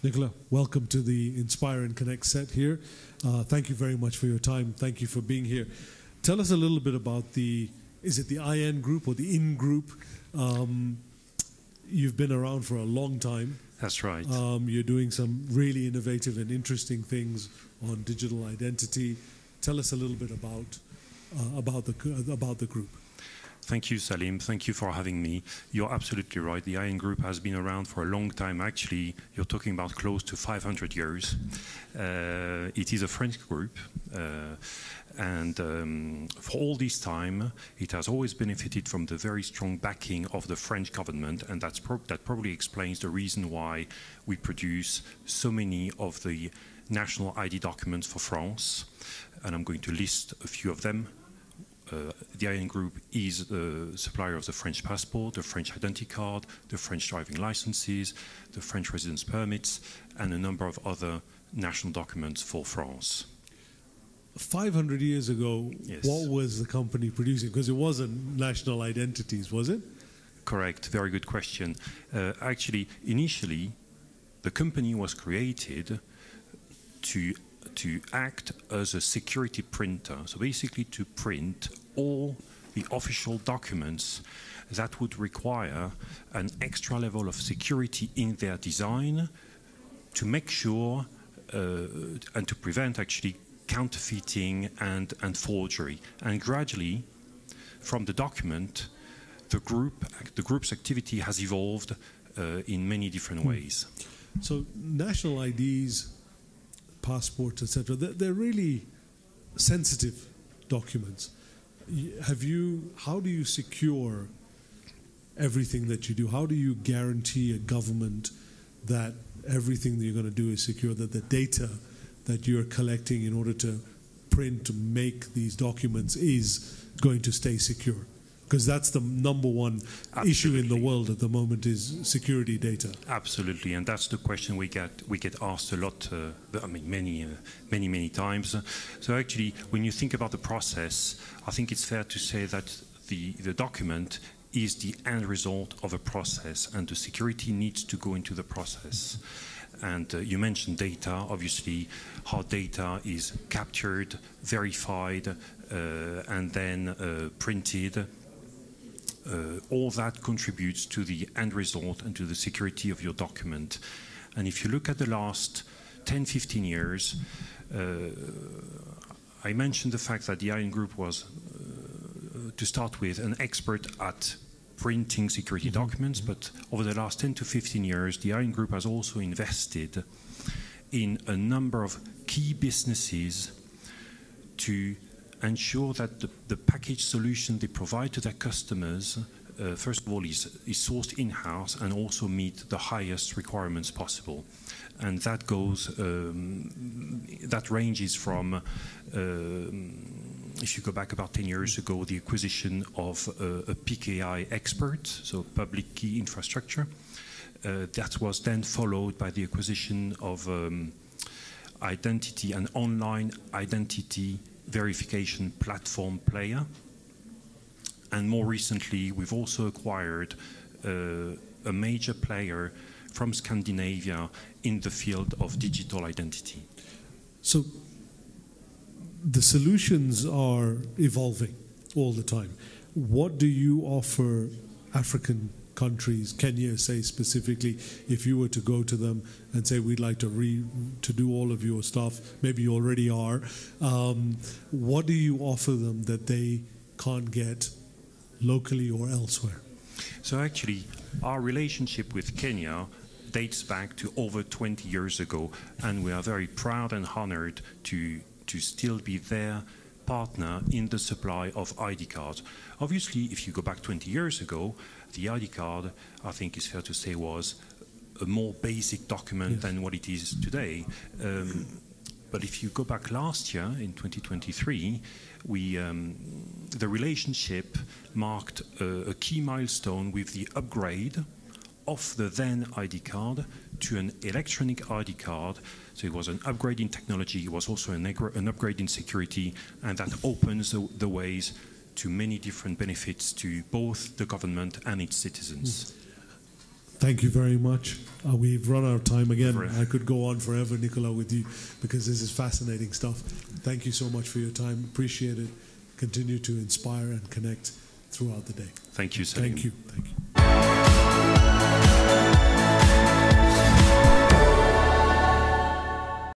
Nicolas, welcome to the Inspire and Connect set here. Thank you very much for your time. Thank you for being here. Tell us a little bit about is it the IN group or the IN group? You've been around for a long time. That's right. You're doing some really innovative and interesting things on digital identity. Tell us a little bit about the group. Thank you, Salim. Thank you for having me. You're absolutely right. The IN Group has been around for a long time. Actually, you're talking about close to 500 years. It is a French group. For all this time, it has always benefited from the very strong backing of the French government, and that probably explains the reason why we produce so many of the national ID documents for France. And I'm going to list a few of them. The IN Group is the supplier of the French passport, the French identity card, the French driving licenses, the French residence permits, and a number of other national documents for France. 500 years ago, yes. What was the company producing? Because it wasn't national identities, was it? Correct. Very good question. Actually, initially, the company was created to act as a security printer, so basically to print all the official documents that would require an extra level of security in their design to make sure and to prevent actually counterfeiting and forgery. And gradually, from the document, the group's activity has evolved in many different ways. So national IDs, passports, etc., they're really sensitive documents. How do you secure everything that you do? How do you guarantee a government that everything that you're going to do is secure, that the data that you're collecting in order to print, to make these documents is going to stay secure? Because that's the number one issue in the world at the moment, is security data. Absolutely, and that's the question we get asked a lot. I mean, many times. So actually, when you think about the process, I think it's fair to say that the document is the end result of a process, and the security needs to go into the process. And you mentioned data, obviously, how data is captured, verified, and then printed. All that contributes to the end result and to the security of your document. And if you look at the last 10-15 years, I mentioned the fact that the IN Group was, to start with, an expert at printing security documents, but over the last 10 to 15 years, the IN Group has also invested in a number of key businesses to ensure that the package solution they provide to their customers, first of all, is sourced in-house and also meet the highest requirements possible. And that goes, that ranges from, if you go back about 10 years ago, the acquisition of a PKI expert, so public key infrastructure. That was then followed by the acquisition of identity and online identity verification platform player. And more recently, we've also acquired a major player from Scandinavia in the field of digital identity. So the solutions are evolving all the time. What do you offer African countries, Kenya, say specifically, if you were to go to them and say, we'd like to do all of your stuff, maybe you already are, what do you offer them that they can't get locally or elsewhere? So actually, our relationship with Kenya dates back to over 20 years ago, and we are very proud and honored to still be their partner in the supply of ID cards. Obviously, if you go back 20 years ago, the ID card, I think it's fair to say, was a more basic document than what it is today. But if you go back last year, in 2023, the relationship marked a key milestone with the upgrade of the then ID card to an electronic ID card. So it was an upgrade in technology, it was also an upgrade in security, and that opens the ways to many different benefits to both the government and its citizens. Thank you very much. We've run out of time again. Forever. I could go on forever, Nicolas, with you, because this is fascinating stuff. Thank you so much for your time. Appreciate it. Continue to inspire and connect throughout the day. Thank you, Salim. Thank you. Thank you.